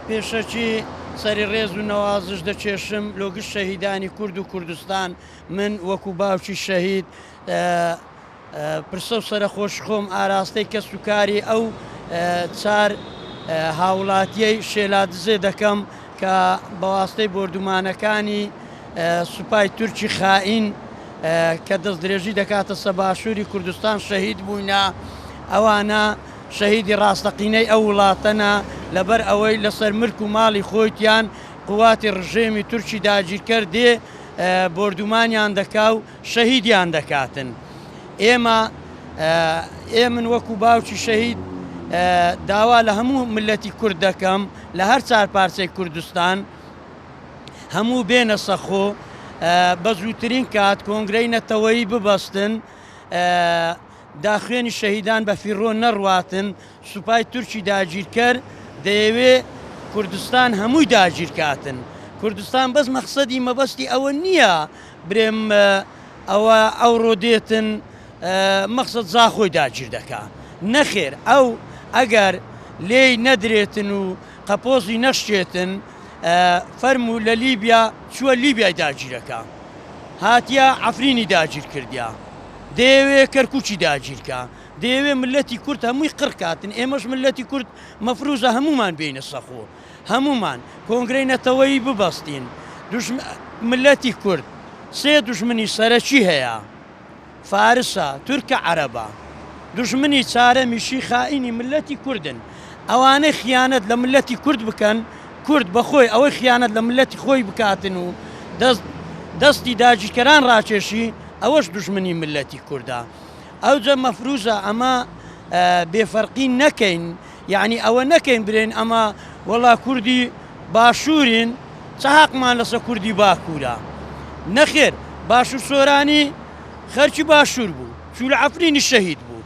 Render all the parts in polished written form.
پێشەکی سەری ڕێز و نەوازش دەچێشم لۆگشت شەهیدانی کورد و کوردستان من وەکو باوکی شەهید پرسە و سەرخۆش خۆم ئاراستەی کەس و کاری ئەو چار هاوڵاتیەی شێلادزێ دەکەم کە بەواستەی بردومانەکانی سوپای تورکی خائین کە دەست درێژی دەکاتە سەباشووری کوردستان شەهید بووینە ئەوانە شەهیدی ڕاستەقینەی ئەو وڵاتەنە لەبەر ئەوەی لەسەر ملک و ماڵی خۆیان قواتی ڕژێمی تورکی داگیرکەر دێ بردومانیان دەکا و شەهیدیان دەکاتن. ئێمن وەکو باوکی شەهید داوا لە هەموو ملەتی کورد دەکەم لە هەر چار پارچەی کوردستان هەموو بێنە سەخۆ بە زووترین کات کۆنگرەی نەتەوەیی ببەستن داخوێنی شەهیدان بە فیڕۆ نەڕواتن سوپای تورکی داگیرکەر دەیەوێ کوردستان هەمووی داگیرکاتن. کوردستان بەس مەقسەدی مەبەستی ئەوە نییە برێم ئەوە ئەوڕۆ دێتن مەقسەد زاخۆی داگیر دەکا نەخێر ئەو ئەگەر لێی نەدرێتن و قەپۆزی نەشتێتن فەرموو لە لیبیا چووە لیبیای داگیرەکە هاتیە عەفرینی داگیر کردیا دەیەوێ کەرکوچی داگیرکە دەیەوێ ملەتی کورد هەمووی قڕکاتن. ئێمەش ملەتی کورد مەفروزە هەمومان بینە سەخۆ هەمومان کۆنگرەی نەتەوەیی ببەستین. ملەتی کورد سێ دوژمنی سەرەکی هەیە فارسە تورکە عەرەبە دوژمنی چارەمیشی خائینی ملەتی کوردن. ئەوانەی خیانەت لە ملەتی کورد بکەن کورد بەخۆی ئەوەی خیانەت لە ملەتی خۆی بکاتن و دەستی داگیرکەران ڕاکێشی ئەوەش دوژمنی ملەتی کووردە. ئەوجە مەفروزە ئەمە بێفەرقی نەکەین یعنی ئەوە نەکەین برێن ئەمە وەڵا کوردی باشوورین چاقمان لەسەر کوردی باکوورە نەخێر. باشوور سۆرانی خەرکی باشوور بوو چوو لە عەفرینی شەهید بوو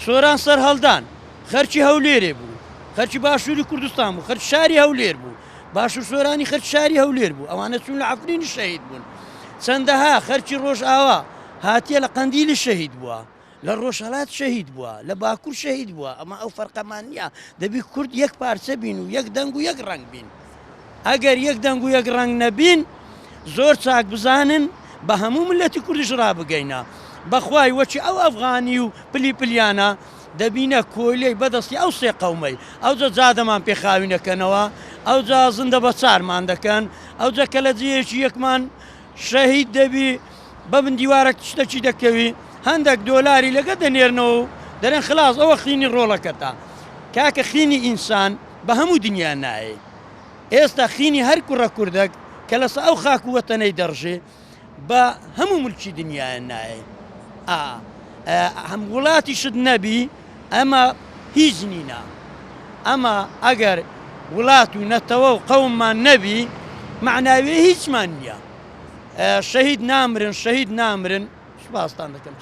سۆران سەر هەڵدان خەرکی هەولێرێ بوو خەرکی باشووری کوردستان بوو خەرکی شاری هەولێر بوو باشوور سۆرانی خەرکی شاری هەولێر بوو ئەوانە چوون لە عەفرینی شەهید بوون. چەندەها خەرکی ڕۆژئاوا هاتیە لە قەندیلی شەهید بووە لە ڕۆژهەڵات شەهید بووە لە باکوور شەهید بووە. ئەمە ئەو فەرقەمان نییە دەبی کورد یەک پارچە بین و یەک دەنگ و یەک ڕەنگ بین. ئەگەر یەک دەنگ و یەک ڕەنگ نەبین زۆر چاک بزانن بە هەموو ملەتی کوردیش ڕابگەینە بەخوای وەچی ئەو ئەفغانی و پلیانە دەبینە کۆیلەی بەدەستی ئەو سێ قەومەی ئەوجە جادەمان پێخاوینەکەنەوە ئەوجا زندە بە چارمان دەکەن ئەوجە کە لە جێیەکی یەکمان شەهید دەبی بەبن دیوارێک شتێکی دەکەوی هەندێک دۆلاری لەگە دەنێرنەوە و دەرێن خلاص ئەوە خینی ڕۆڵەکەتە کاکە خینی ئینسان بە هەموو دنیا نایە. ئێستا خینی هەر کوڕە کوردەك کە لەسە ئەو خاک و وەتەنەی دەڕژێ بە هەموو ملکی دنیایە نایە. هەم وڵاتی شت نەبی ئەمە هیچ نینە. ئەمە ئەگەر وڵات و نەتەوە و قەوممان نەبی معناوێ هیچمان نییە. شەهید نامرن شەهید نامرن سوپاستان دەکەم.